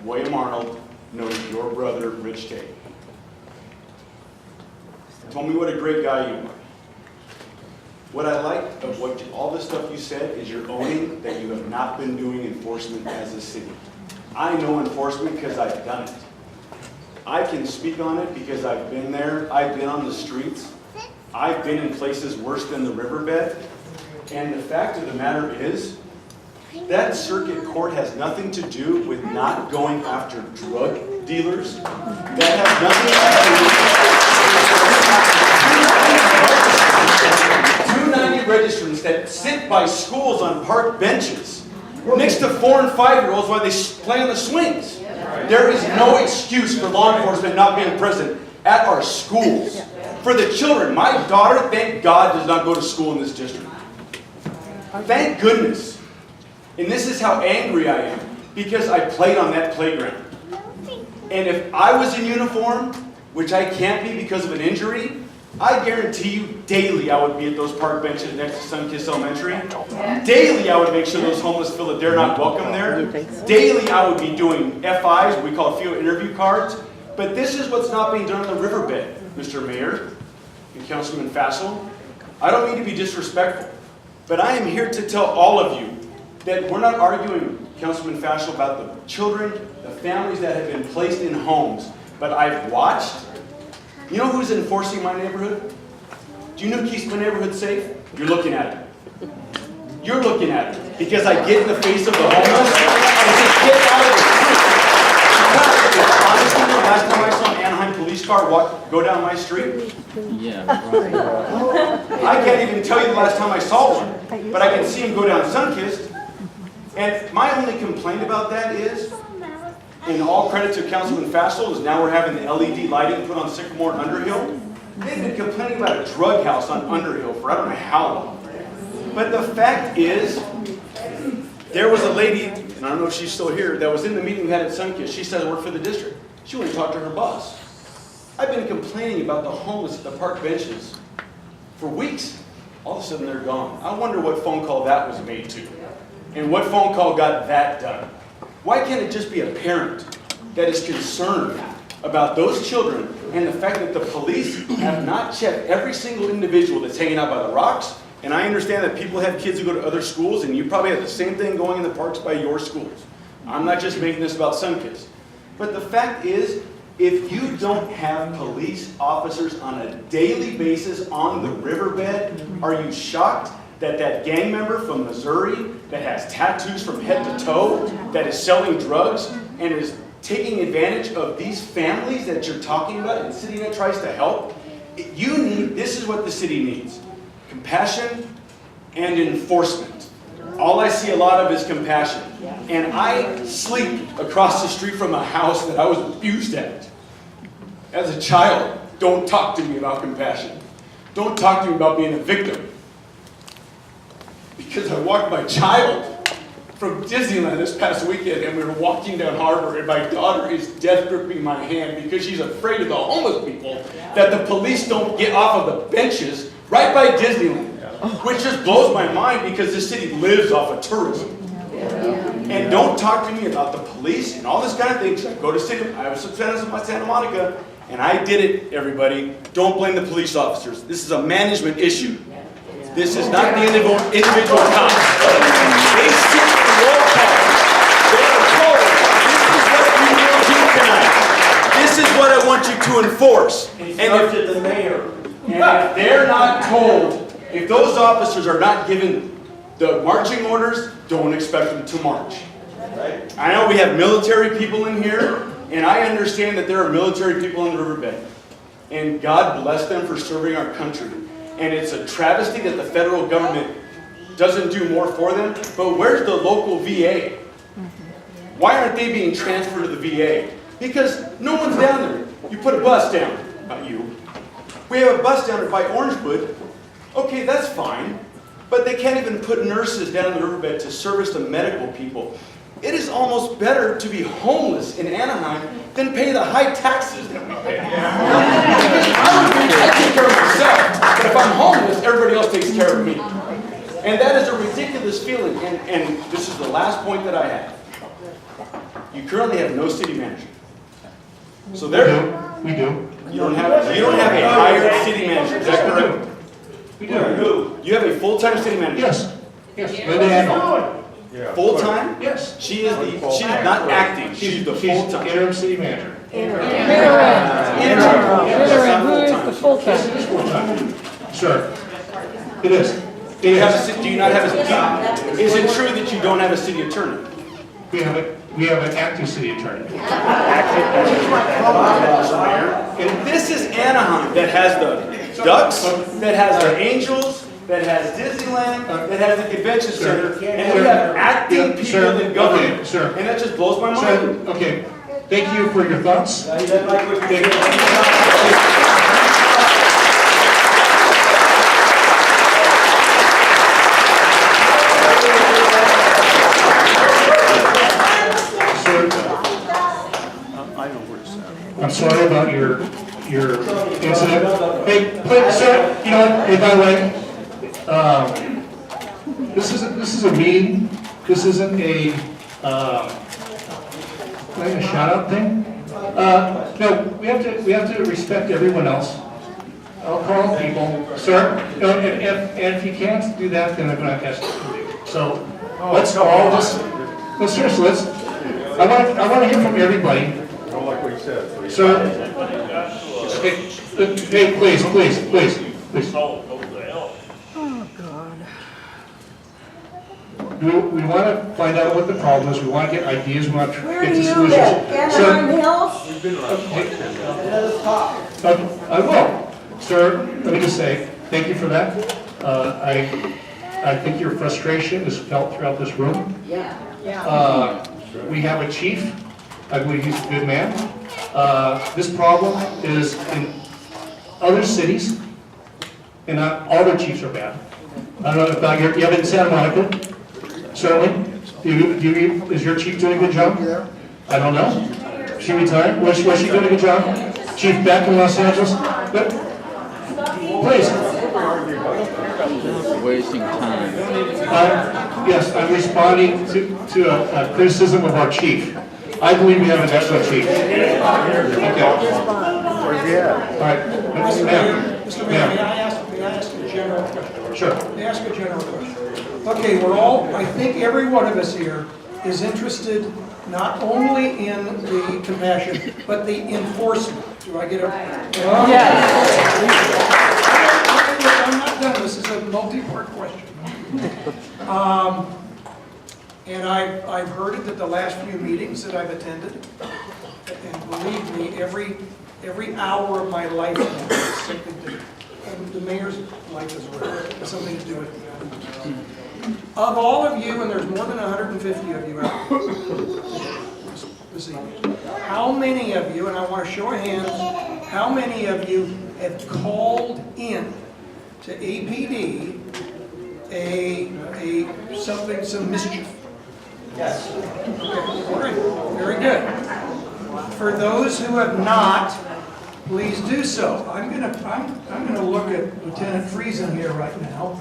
William Arnold knows your brother, Rich Tate. Told me what a great guy you are. What I like of all the stuff you said is you're owning that you have not been doing enforcement as a city. I know enforcement because I've done it. I can speak on it because I've been there. I've been on the streets. I've been in places worse than the riverbed. And the fact of the matter is, that circuit court has nothing to do with not going after drug dealers. That has nothing to do with 290 registrants that sit by schools on park benches next to 4- and 5-year-olds while they play on the swings. There is no excuse for law enforcement not being present at our schools. For the children, my daughter, thank God, does not go to school in this district. Thank goodness. And this is how angry I am, because I played on that playground. And if I was in uniform, which I can't be because of an injury, I guarantee you daily I would be at those park benches next to Sunkist Elementary. Daily I would make sure those homeless feel that they're not welcome there. Daily I would be doing FIs, we call field interview cards. But this is what's not being done on the riverbed, Mr. Mayor and Councilman Fassel. I don't mean to be disrespectful, but I am here to tell all of you that we're not arguing, Councilman Fassel, about the children, the families that have been placed in homes. But I've watched. You know who's enforcing my neighborhood? Do you know who keeps my neighborhood safe? You're looking at it. You're looking at it. Because I get in the face of the homeless and just get out of the street. Honestly, the last time I saw an Anaheim police car go down my street, I can't even tell you the last time I saw one. But I can see him go down Sunkist. And my only complaint about that is, and all credit to Councilman Fassel, is now we're having the LED lighting put on Sycamore and Underhill. They've been complaining about a drug house on Underhill for I don't know how long. But the fact is, there was a lady, and I don't know if she's still here, that was in the meeting we had at Sunkist. She said I work for the district. She went and talked to her boss. I've been complaining about the homeless at the park benches for weeks. All of a sudden they're gone. I wonder what phone call that was made to. And what phone call got that done? Why can't it just be a parent that is concerned about those children and the fact that the police have not checked every single individual that's hanging out by the rocks? And I understand that people have kids who go to other schools, and you probably have the same thing going in the parks by your schools. I'm not just making this about Sunkist. But the fact is, if you don't have police officers on a daily basis on the riverbed, are you shocked that gang member from Missouri that has tattoos from head to toe, that is selling drugs and is taking advantage of these families that you're talking about and the city that tries to help? This is what the city needs: compassion and enforcement. All I see a lot of is compassion. And I sleep across the street from a house that I was abused at. As a child, don't talk to me about compassion. Don't talk to me about being a victim. Because I walked my child from Disneyland this past weekend, and we were walking down Harbor, and my daughter is death gripping my hand because she's afraid of the homeless people, that the police don't get off of the benches right by Disneyland, which just blows my mind because this city lives off of tourism. And don't talk to me about the police and all this kind of things. I was in Santa Monica, and I did it, everybody. Don't blame the police officers. This is a management issue. This is not the individual cops. They sit in roll call. They are told, this is what you will do tonight. This is what I want you to enforce. And if the mayor, and if they're not told, if those officers are not given the marching orders, don't expect them to march. I know we have military people in here, and I understand that there are military people in the riverbed. And God bless them for serving our country. And it's a travesty that the federal government doesn't do more for them. But where's the local VA? Why aren't they being transferred to the VA? Because no one's down there. You put a bus down. Not you. We have a bus down by Orangewood. Okay, that's fine. But they can't even put nurses down the riverbed to service the medical people. It is almost better to be homeless in Anaheim than pay the high taxes that we pay. I take care of myself, but if I'm homeless, everybody else takes care of me. And that is a ridiculous feeling. And this is the last point that I have. You currently have no city manager. So We there, do. We do. you don't have a hired city manager, is that correct? We do. You have a full-time city manager? Yes. Yes. Linda Handel. Full-time? Yes. She's not acting, she's the She's full-time. interim city manager. Interim. Who is the full-time? Yes, it is full-time. Sure. It is. Do you not have a, is it true that you don't have a city attorney? We have an active city attorney. And this is Anaheim that has the Ducks, that has the Angels, that has Disneyland, that has the convention center, and we have acting people in government. Sir. And that just blows my Sir, mind. okay. Thank you for your thoughts. Thank you. I'm sorry about your incident. Hey, sir, you know what? Hey, by the way, this is a meeting. This isn't a shout out thing. No, we have to respect everyone else. I'll call people, sir. No, and if you can't do that, then I'm going to ask you to leave. So let's all just. No, seriously, let's. I want to hear from everybody. Sir, hey, please. Oh, God. We want to find out what the problem is. We want to get ideas. We want to Where get do the you solutions. live? Sir, Anaheim Hills? I will. Sir, let me just say, thank you for that. I think your frustration is felt throughout this room. Yeah. We have a chief. I believe he's a good man. This problem is in other cities, and not all their chiefs are bad. I don't know about you have in Santa Monica, certainly. Is your chief doing a good job? I don't know. She retired. Was she doing a good job? Chief Beck in Los Angeles? But, please. Wasting time. Yes, I'm responding to a criticism of our chief. I believe we have an excellent chief. Okay. Where's he at? All right. Mr. Mayor, Ma'am. may I ask a general question? Sure. May I ask a general question? Okay, I think every one of us here is interested not only in the compassion, but the enforcement. Do I get it? Yes. I'm not done. This is a multi-part question. And I've heard it at the last few meetings that I've attended. And believe me, every hour of my life is something to, and the mayor's life as well, has something to do with it. Of all of you, and there's more than 150 of you out this evening, how many of you, and I want to show of hands, how many of you have called in to APD some mischief? Yes. Okay, all right, very good. For those who have not, please do so. I'm gonna look at Lieutenant Friesen here right now.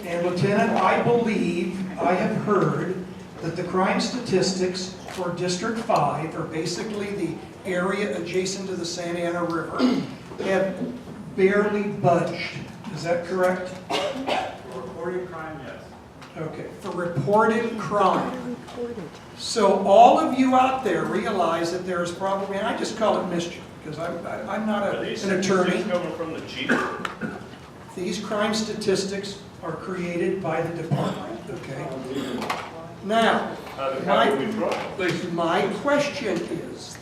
And Lieutenant, I believe I have heard that the crime statistics for District 5, or basically the area adjacent to the Santa Ana River, have barely budged. Is that correct? For reported crime, yes. Okay, for reported crime. So all of you out there realize that there's probably, and I just call it mischief, because I'm not an attorney. Coming from the chief? These crime statistics are created by the department, okay? Now, my question is,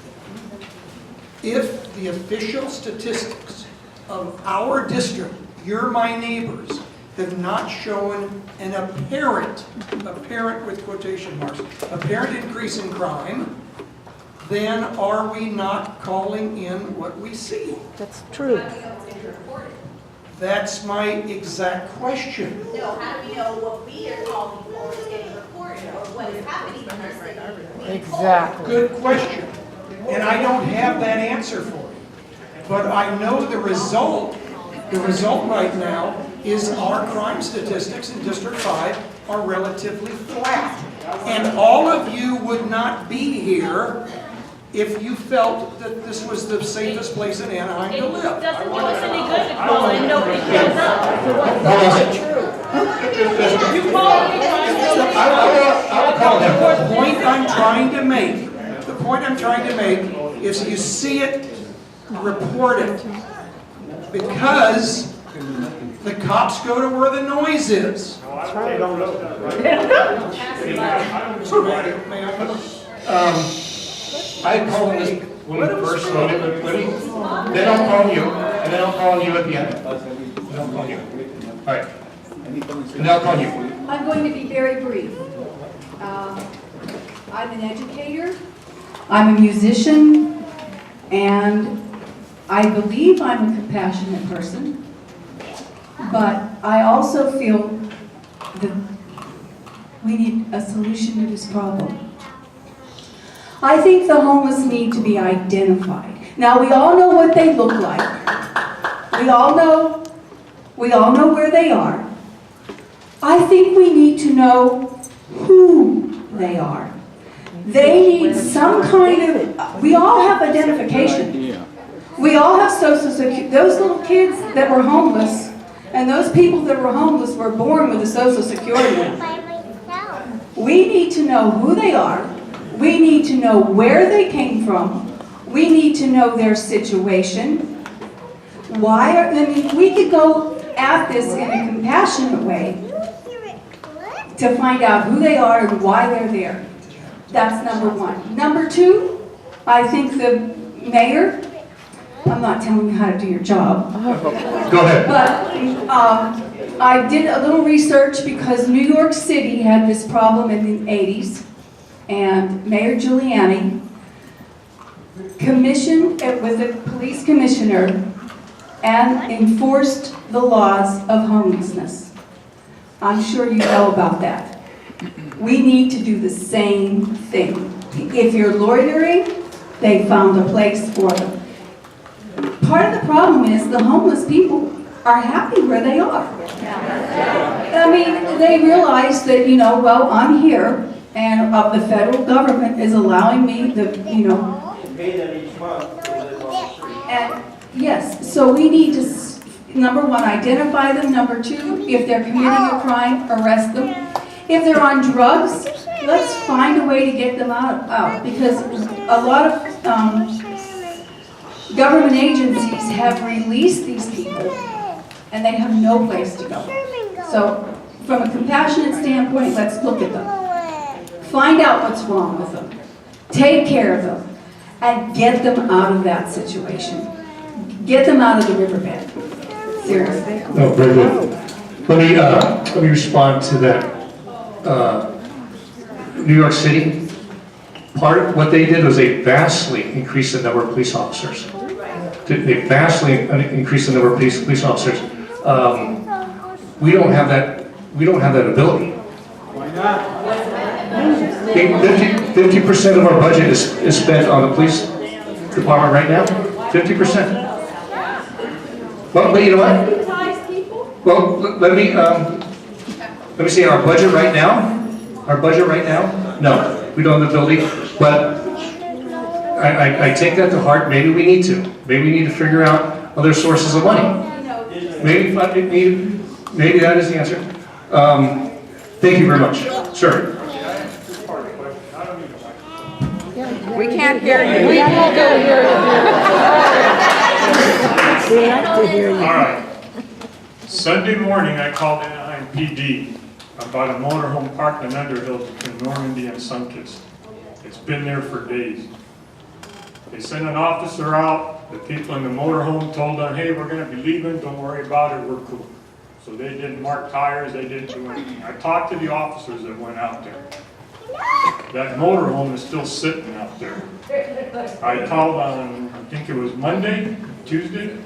if the official statistics of our district, you're my neighbors, have not shown an apparent with quotation marks, apparent increase in crime, then are we not calling in what we see? That's true. That's my exact question. No, how do we know what we are calling for is getting reported or what is happening in our city? Exactly. Good question. And I don't have that answer for you. But I know the result right now is our crime statistics in District 5 are relatively flat. And all of you would not be here if you felt that this was the safest place in Anaheim to It live. doesn't do us any good to call and nobody shows up. You call anytime, nobody I will call them. The point I'm trying to make is you see it, report it. Because the cops go to where the noise is. They don't know that, right? Mr. Mayor, may I go? I called this when we first wrote it, then I'll call you, and then I'll call you at the end. Then I'll call you. All right. And then I'll call you. I'm going to be very brief. I'm an educator, I'm a musician, and I believe I'm a compassionate person, but I also feel that we need a solution to this problem. I think the homeless need to be identified. Now, we all know what they look like. We all know where they are. I think we need to know who they are. They need some kind of, we all have identification. We all have social security. Those little kids that were homeless and those people that were homeless were born with a social security number. We need to know who they are. We need to know where they came from. We need to know their situation. We could go at this in a compassionate way to find out who they are and why they're there. That's number one. Number two, I think the mayor, I'm not telling you how to do your job. Go ahead. But I did a little research because New York City had this problem in the 80s, and Mayor Giuliani commissioned with the police commissioner and enforced the laws of homelessness. I'm sure you know about that. We need to do the same thing. If you're loitering, they found a place for them. Part of the problem is the homeless people are happy where they are. I mean, they realize that, well, I'm here, and the federal government is allowing me the, Pay them each month to live on the street. and yes, so we need to, number one, identify them. Number two, if they're committing a crime, arrest them. If they're on drugs, let's find a way to get them out, because a lot of government agencies have released these people and they have no place to go. So from a compassionate standpoint, let's look at them. Find out what's wrong with them. Take care of them and get them out of that situation. Get them out of the riverbed. Seriously. No, very good. Let me respond to that. New York City, part of what they did was they vastly increased the number of police officers. They vastly increased the number of police officers. We don't have that. We don't have that ability. Why not? 50% of our budget is spent on the police department right now. 50%. Well, but you know what? Well, let me see our budget right now. Our budget right now? No, we don't have the ability. But I take that to heart. Maybe we need to. Maybe we need to figure out other sources of money. Maybe that is the answer. Thank you very much, sir. We can't hear you. We can't hear you. We like to hear you. All right. Sunday morning, I called Anaheim PD about a motorhome parked in Underhill between Normandy and Sunkist. It's been there for days. They sent an officer out. The people in the motorhome told them, hey, we're going to be leaving. Don't worry about it. We're cool. So they didn't mark tires. They didn't do anything. I talked to the officers that went out there. That motorhome is still sitting out there. I called on, I think it was Monday, Tuesday.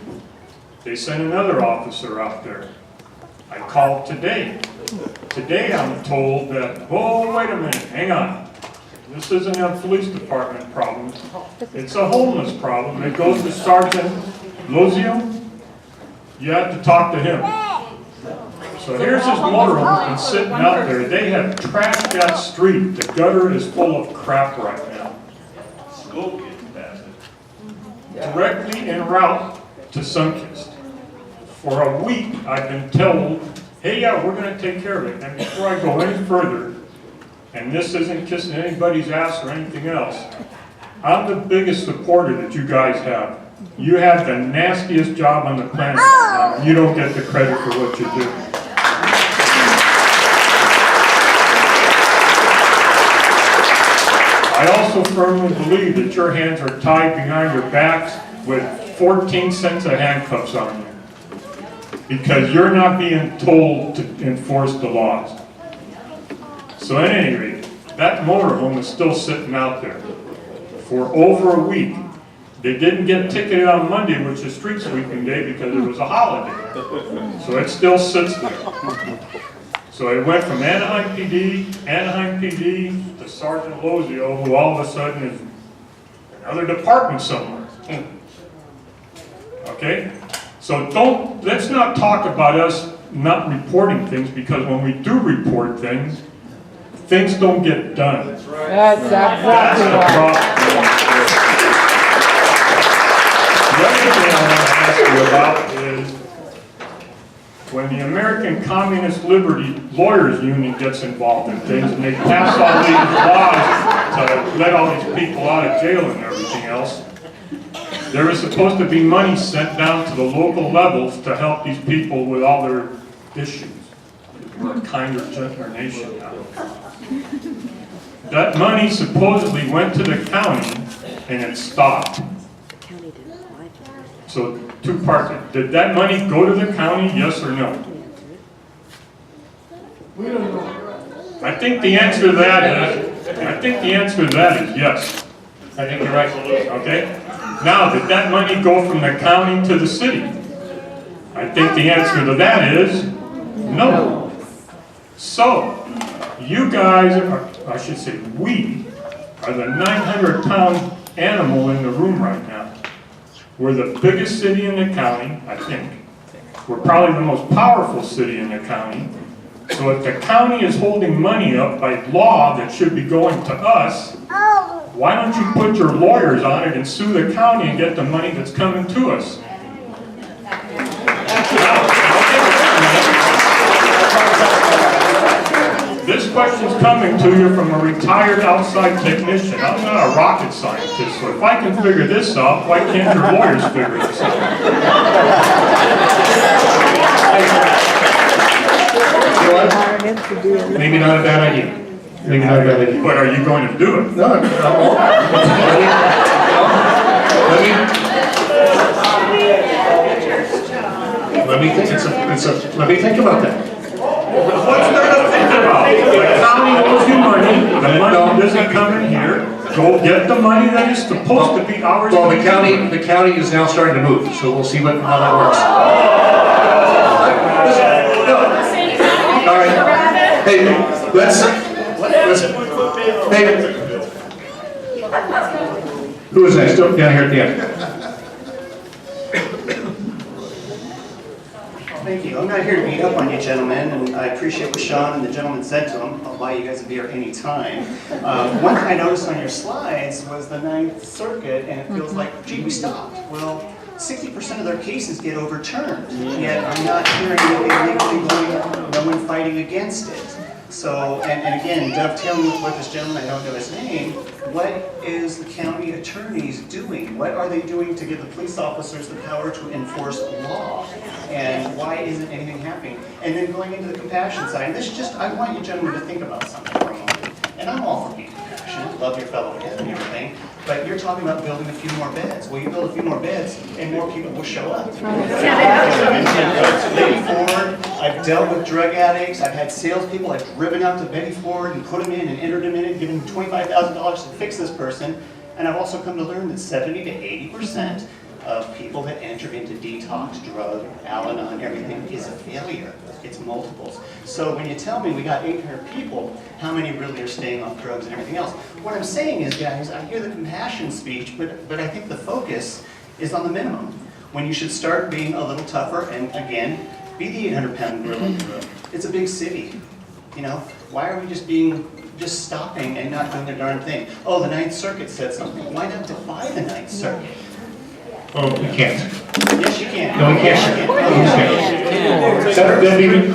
They sent another officer out there. I called today. Today I'm told that, oh, wait a minute, hang on. This isn't a police department problem. It's a homeless problem. It goes to Sergeant Lozio. You have to talk to him. So here's this motorhome been sitting out there. They have trashed that street. The gutter is full of crap right now. Go get that. Directly en route to Sunkist. For a week, I've been told, hey, yeah, we're gonna take care of it. And before I go any further, and this isn't kissing anybody's ass or anything else, I'm the biggest supporter that you guys have. You have the nastiest job on the planet right now, and you don't get the credit for what you do. I also firmly believe that your hands are tied behind your backs with 14 cents of handcuffs on you. Because you're not being told to enforce the laws. So at any rate, that motorhome is still sitting out there for over a week. They didn't get ticketed on Monday, which is street sweeping day, because it was a holiday. So it still sits there. So it went from Anaheim PD to Sergeant Lozio, who all of a sudden is another department somewhere. Okay? So let's not talk about us not reporting things, because when we do report things, things don't get done. That's That's exactly the right. problem. The other thing I want to ask you about is when the American Communist Liberty Lawyers Union gets involved in things and they pass all these laws to let all these people out of jail and everything else, there is supposed to be money sent down to the local levels to help these people with all their issues. We're a kinder, gentler nation now. That money supposedly went to the county and it stopped. So two parts. Did that money go to the county, yes or no? We don't know. I think the answer to that is yes. I think you're right. Okay? Now, did that money go from the county to the city? I think the answer to that is no. So, you guys, I should say we, are the 900-pound animal in the room right now. We're the biggest city in the county, I think. We're probably the most powerful city in the county. So if the county is holding money up by law that should be going to us, why don't you put your lawyers on it and sue the county and get the money that's coming to us? This question's coming to you from a retired outside technician. I'm not a rocket scientist, so if I can figure this out, why can't your lawyers figure this out? You know what? Maybe not a bad idea. Maybe not a bad idea. But are you going to do it? No, let me think about that. What's there to think about? The county owes you money, the money doesn't come in here, go get the money that is supposed to be ours. Well, the county is now starting to move, so we'll see how that works. All right. Hey, let's hey. Who is next? Down here at the end. Thank you. I'm not here to beat up on you gentlemen, and I appreciate what Sean and the gentleman said to him. I'll buy you guys a beer anytime. One thing I noticed on your slides was the Ninth Circuit, and it feels like, gee, we stopped. Well, 60% of their cases get overturned, yet I'm not hearing anything legally going, no one fighting against it. So, and again, dovetailing with what this gentleman, I don't know his name, what is the county attorneys doing? What are they doing to give the police officers the power to enforce law? And why isn't anything happening? And then going into the compassion side, and this is just, I want you gentlemen to think about something for a moment. And I'm all for being compassionate, love your fellow man and everything, but you're talking about building a few more beds. Well, you build a few more beds, and more people will show up. Betty Ford, I've dealt with drug addicts, I've had salespeople, I've driven out to Betty Ford and put them in and entered them in and given them $25,000 to fix this person. And I've also come to learn that 70 to 80% of people that enter into detox, drug, Al-Anon, everything is a failure. It's multiples. So when you tell me we got 800 people, how many really are staying off drugs and everything else? What I'm saying is, guys, I hear the compassion speech, but I think the focus is on the minimum. When you should start being a little tougher, and again, Be the 800-pound gorilla in the room. It's a big city, you know? Why are we just stopping and not doing the darn thing? Oh, the Ninth Circuit said something. Why not defy the Ninth Circuit? Oh, we can't. Yes, you can. No, we can't. Yes, you can. That'd be,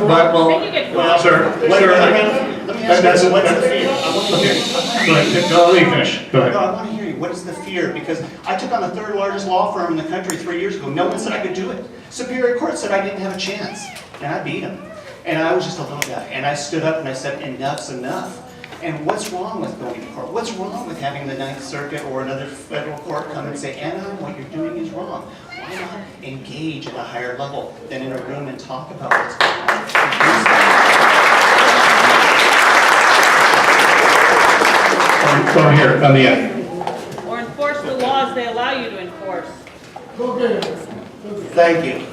well, sir, Let me ask you, what's the fear? I want to hear you. Go ahead, no, let me finish. Go ahead. No, I want to hear you. What is the fear? Because I took on the third largest law firm in the country 3 years ago. No one said I could do it. Superior Court said I didn't have a chance. And I beat them. And I was just a little guy. And I stood up and I said, enough's enough. And what's wrong with going to court? What's wrong with having the Ninth Circuit or another federal court come and say, Anna, what you're doing is wrong? Why not engage at a higher level than in a room and talk about what's going on? Over here, on the end. Or enforce the laws they allow you to enforce. Thank you.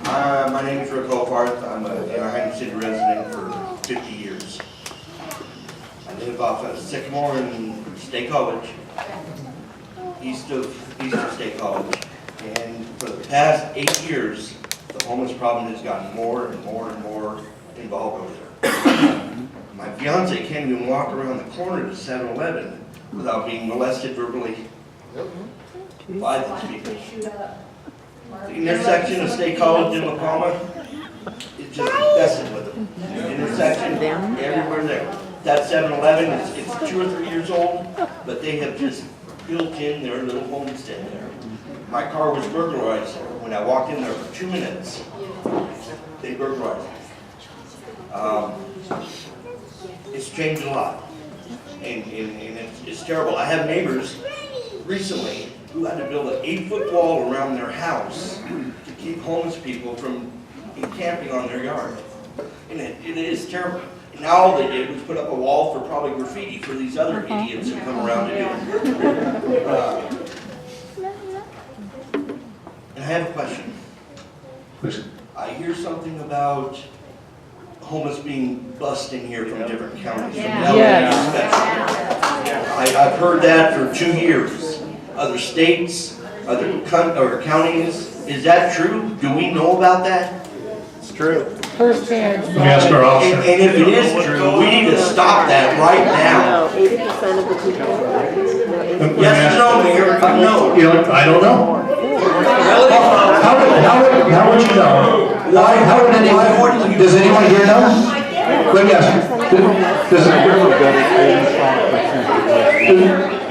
My name is Rick Hofarth. I'm an Anaheim City resident for 50 years. I live off of Sycamore and State College, east of State College. And for the past 8 years, the homeless problem has gotten more and more and more involved over there. My fiance can't even walk around the corner to 7-Eleven without being molested verbally by these people. The intersection of State College and La Palma, it just messes with them. The intersection, everywhere there. That 7-Eleven, it's 2 or 3 years old, but they have just built in their little homestead there. My car was burglarized when I walked in there for 2 minutes. They burglarized it. It's changed a lot, and it's terrible. I have neighbors recently who had to build an 8-foot wall around their house to keep homeless people from encamping on their yard. And it is terrible. Now all they did was put up a wall for probably graffiti for these other idiots who come around to do it. And I have a question. Please. I hear something about homeless being bussed in here from different counties. I've heard that for 2 years. Other states, other counties. Is that true? Do we know about that? It's true. Firsthand. Let me ask our officer. And if it is true, we need to stop that right now. 80% of the people. Yes or no, Mayor? No. You know, I don't know. How would you know? How would anyone, does anyone here know? Let me ask you.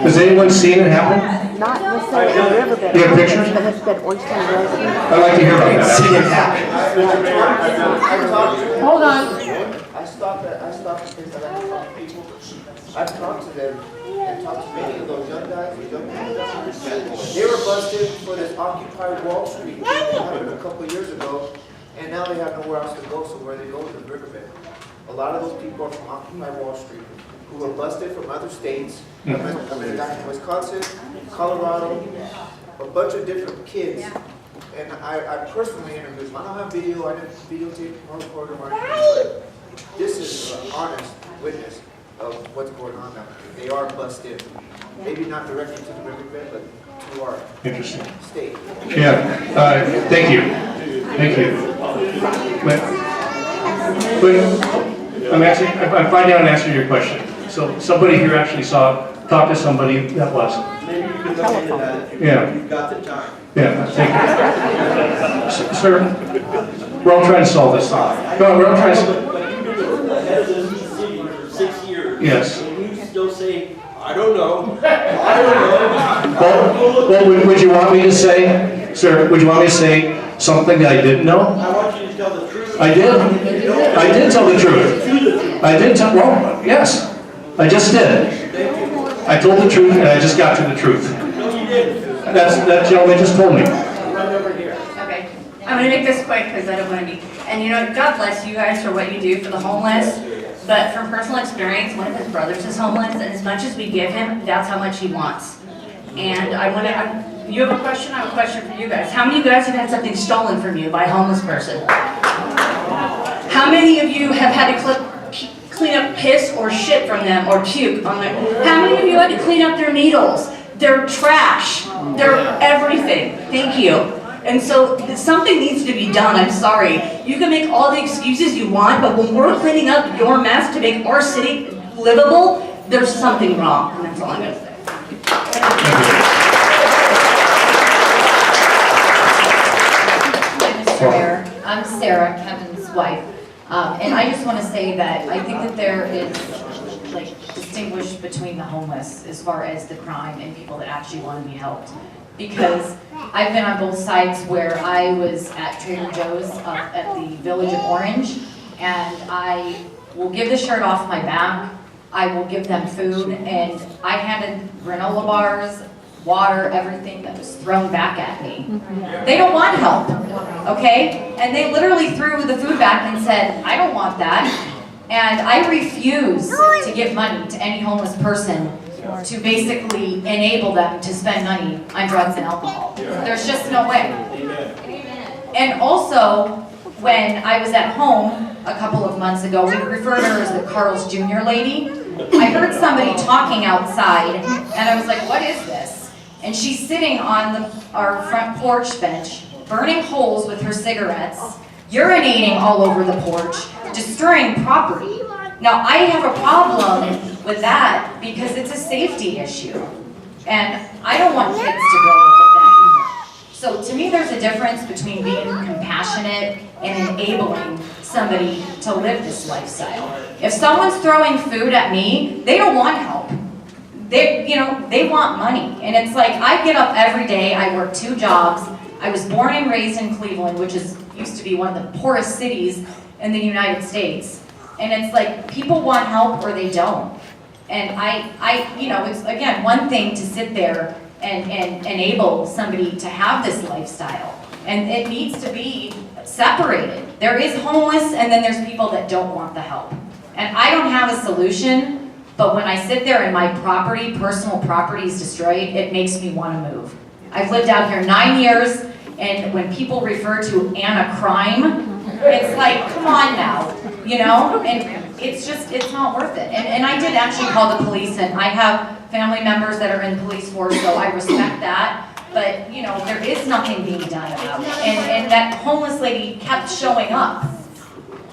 Has anyone seen it happen? Not necessarily the riverbed. Do you have pictures? But it's been oyster residents. I'd like to hear about that. Seen it happen. Hold on. I stopped at things that I talk to people. I've talked to them and talked to many of those young guys, those young people. They were busted for this Occupy Wall Street that happened a couple of years ago, and now they have nowhere else to go, so where they go is the riverbed. A lot of those people are from Occupy Wall Street who were busted from other states. I mean, down in Wisconsin, Colorado, a bunch of different kids. And I personally interviewed them. I don't have video, I didn't videotape or record them or anything, but this is an honest witness of what's going on now. They are busted. Maybe not directly to the riverbed, but to our Interesting. state. Yeah, thank you. Thank you. But I'm finding out and answering your question. So somebody here actually talked to somebody that was. Maybe you can look into that if you've got the time. Yeah, thank you. Sir, we're all trying to solve this. No, we're all trying to. But you've been the head of the city for 6 years. Yes. And you still say, I don't know. I don't know. Well, would you want me to say, sir, would you want me to say something that I didn't know? I want you to tell the truth. I did. I did tell the truth. I did tell, well, yes, I just did. I told the truth and I just got to the truth. No, you didn't. That gentleman just told me. Right over here. Okay, I'm gonna make this quick because I don't want to be, and you know, God bless you guys for what you do for the homeless, but from personal experience, one of his brothers is homeless, and as much as we give him, that's how much he wants. And you have a question? I have a question for you guys. How many of you guys have had something stolen from you by a homeless person? How many of you have had to clean up piss or shit from them or puke on their, how many of you had to clean up their needles, their trash, their everything? Thank you. And so something needs to be done, I'm sorry. You can make all the excuses you want, but when we're cleaning up your mess to make our city livable, there's something wrong, and that's all I'm gonna say. Mr. Mayor, I'm Sarah, Kevin's wife, and I just want to say that I think that there is, like, distinguish between the homeless as far as the crime and people that actually want to be helped. Because I've been on both sides where I was at Trader Joe's up at the Village of Orange, and I will give the shirt off my back, I will give them food, and I handed granola bars, water, everything that was thrown back at me. They don't want help, okay? And they literally threw the food back and said, I don't want that. And I refuse to give money to any homeless person to basically enable them to spend money on drugs and alcohol. There's just no way. And also, when I was at home a couple of months ago, we referred to her as the Carl's Jr. lady. I heard somebody talking outside, and I was like, what is this? And she's sitting on our front porch bench, burning holes with her cigarettes, urinating all over the porch, destroying property. Now, I have a problem with that because it's a safety issue. And I don't want kids to grow up with that either. So to me, there's a difference between being compassionate and enabling somebody to live this lifestyle. If someone's throwing food at me, they don't want help. They want money. And it's like, I get up every day, I work 2 jobs. I was born and raised in Cleveland, which used to be one of the poorest cities in the United States. And it's like, people want help or they don't. And it's, again, one thing to sit there and enable somebody to have this lifestyle. And it needs to be separated. There is homeless, and then there's people that don't want the help. And I don't have a solution, but when I sit there and my personal property is destroyed, it makes me want to move. I've lived out here 9 years, and when people refer to Anna crime, it's like, come on now, and it's not worth it. And I did actually call the police, and I have family members that are in the police force, so I respect that. But, there is nothing being done about it. And that homeless lady kept showing up.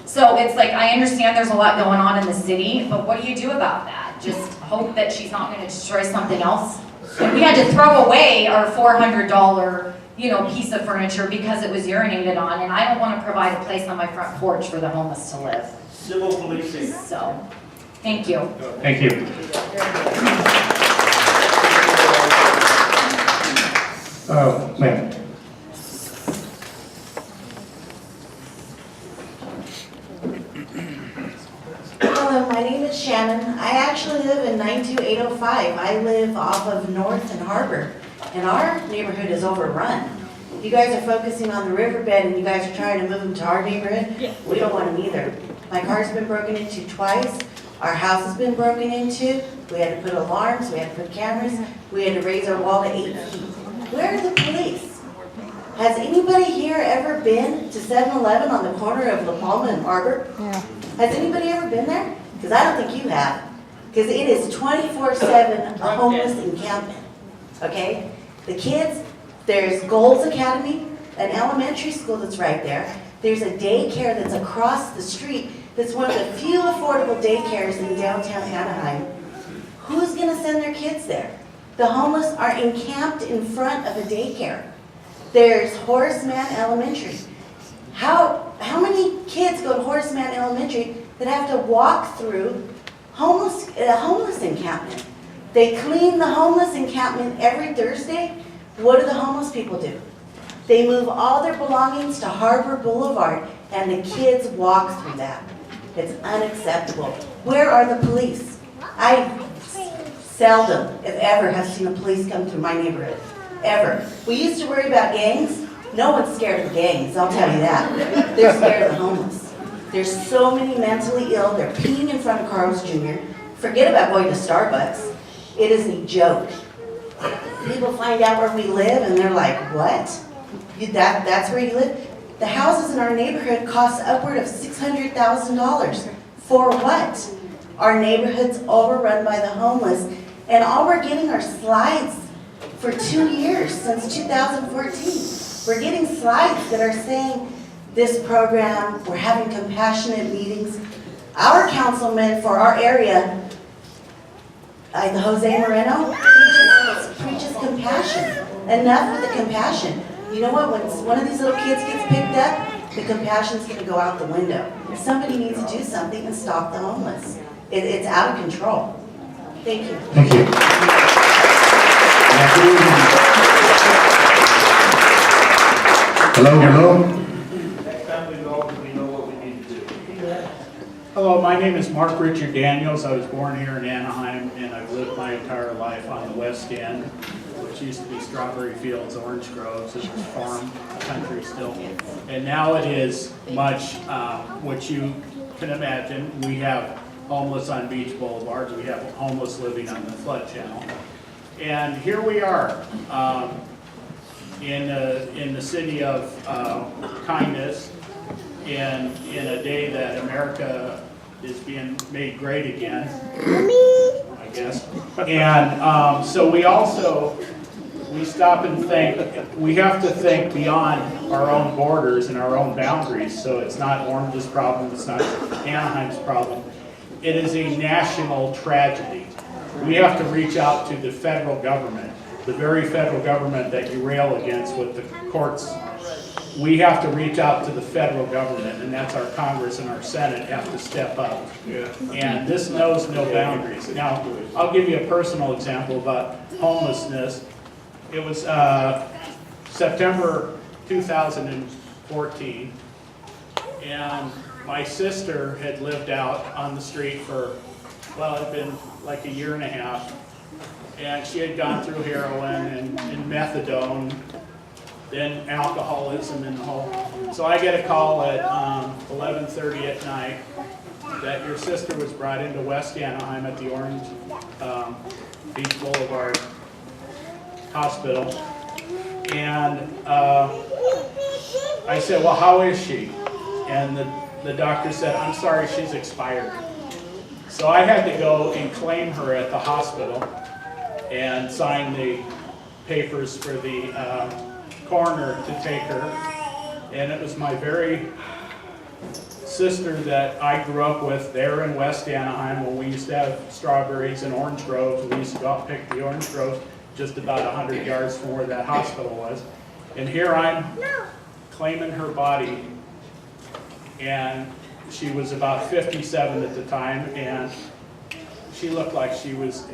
So it's like, I understand there's a lot going on in the city, but what do you do about that? Just hope that she's not going to destroy something else? And we had to throw away our $400, piece of furniture because it was urinated on, and I don't want to provide a place on my front porch for the homeless to live. Civil policing. So, thank you. Thank you. Ma'am. Hello, my name is Shannon. I actually live in 92805. I live off of North and Harbor, and our neighborhood is overrun. You guys are focusing on the riverbed, and you guys are trying to move them to our neighborhood. We don't want them either. My car's been broken into twice. Our house has been broken into. We had to put alarms, we had to put cameras, we had to raise our wall to 8 feet. Where are the police? Has anybody here ever been to 7-Eleven on the corner of La Palma and Harbor? Yeah. Has anybody ever been there? Because I don't think you have. Because it is 24/7 a homeless encampment. Okay? The kids, there's Gold's Academy, an elementary school that's right there. There's a daycare that's across the street that's one of the few affordable daycares in downtown Anaheim. Who's going to send their kids there? The homeless are encamped in front of a daycare. There's Horace Mann Elementary. How many kids go to Horace Mann Elementary that have to walk through a homeless encampment? They clean the homeless encampment every Thursday. What do the homeless people do? They move all their belongings to Harbor Boulevard, and the kids walk through that. It's unacceptable. Where are the police? I seldom, if ever, have seen a police come through my neighborhood. Ever. We used to worry about gangs. No one's scared of gangs, I'll tell you that. They're scared of the homeless. There's so many mentally ill, they're peeing in front of Carl's Jr. Forget about going to Starbucks. It is a joke. People find out where we live and they're like, what? That's where you live? The houses in our neighborhood cost upward of $600,000. For what? Our neighborhood's overrun by the homeless, and all we're getting are slides for 2 years, since 2014. We're getting slides that are saying this program, we're having compassionate meetings. Our councilman for our area, Jose Moreno, he preaches compassion. Enough with the compassion. You know what, when one of these little kids gets picked up, the compassion's gonna go out the window. Somebody needs to do something and stop the homeless. It's out of control. Thank you. Thank you. Hello, hello. Next time we go, we know what we need to do. Hello, my name is Mark Richard Daniels. I was born here in Anaheim, and I've lived my entire life on the West End, which used to be strawberry fields, orange groves. It was farm country still. And now it is much, what you can imagine. We have homeless on beach boulevards. We have homeless living on the flood channel. And here we are in the city of kindness, in a day that America is being made great again, I guess. And so we stop and think, we have to think beyond our own borders and our own boundaries. So it's not Orange's problem, it's not Anaheim's problem. It is a national tragedy. We have to reach out to the federal government, the very federal government that you rail against with the courts. We have to reach out to the federal government, and that's our Congress and our Senate have to step up. And this knows no boundaries. Now, I'll give you a personal example about homelessness. It was September 2014, and my sister had lived out on the street for, well, it had been like a year and a half, and she had gone through heroin and methadone, then alcoholism and the whole. So I get a call at 11:30 at night that your sister was brought into West Anaheim at the Orange Beach Boulevard Hospital. And I said, well, how is she? And the doctor said, I'm sorry, she's expired. So I had to go and claim her at the hospital and sign the papers for the coroner to take her. And it was my very sister that I grew up with there in West Anaheim when we used to have strawberries and orange groves. We used to go out and pick the orange groves just about 100 yards from where that hospital was. And here I'm claiming her body, and she was about 57 at the time, and she looked like she was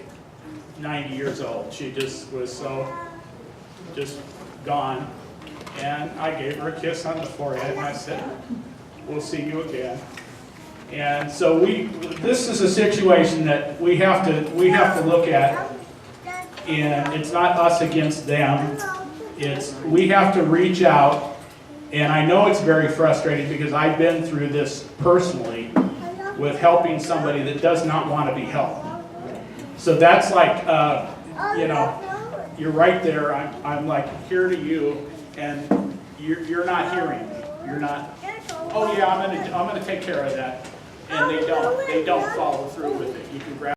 90 years old. She just was so just gone. And I gave her a kiss on the forehead, and I said, we'll see you again. And so this is a situation that we have to look at, and it's not us against them. We have to reach out, and I know it's very frustrating because I've been through this personally with helping somebody that does not want to be helped. So that's like, you know, you're right there. I'm like here to you, and you're not hearing me. You're not. Oh yeah, I'm gonna take care of that, and they don't follow through with it. You can grab.